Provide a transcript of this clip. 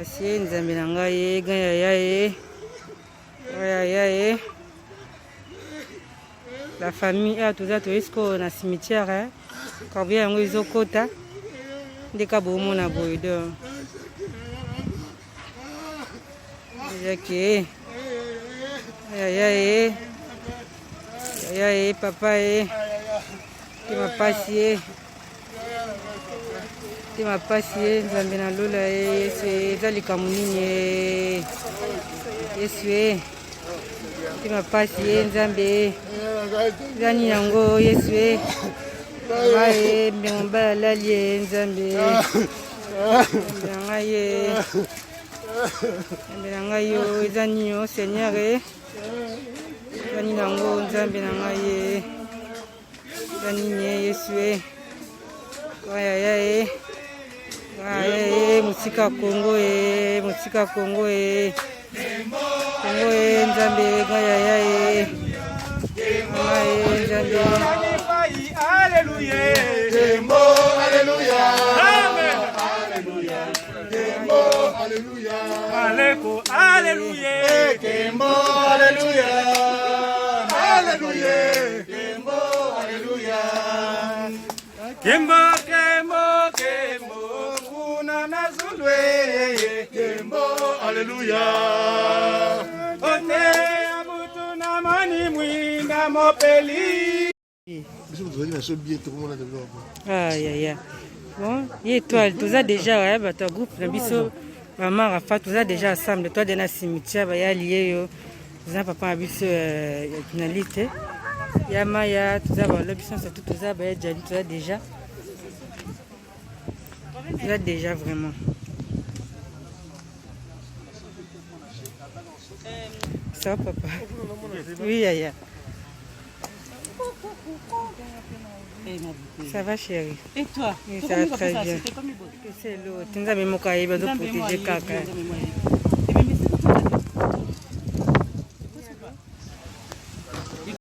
Merci nzambe na ngai gaya la famille a tout ça toisco na cimetière quand bien yango izokota ndeka bomona boido yake papa Tima pasi nzambe na lola Yesu ezalika munini Yesu tima pasi nzambe zani yango Yesu bae mbemba lalie nzambe nangayo zani yo Seigneur zani nango nzambe nangaye zani nye Yesu musika Kongo Kongo nzambe gaya nzambe Alléluia Tembo alléluia amen alléluia Tembo alléluia Aleko alléluia Tembo alléluia alléluia Tembo alléluia Tembo Nazulwe Tembo alléluia Ote abutu na mani mwinda mopeli. Bon, et toi, tu as déjà ton groupe le biso maman Rafa tu as déjà ensemble toi dans la cimetière ba ya lié yo papa abiso finalité ya maya tu as le biso c'est tout ça ba ya tu as déjà vraiment ça papa oui ya ça va chérie et toi oui, ça va très bien c'est l'eau tu nous as mis mon cahier pour protéger caca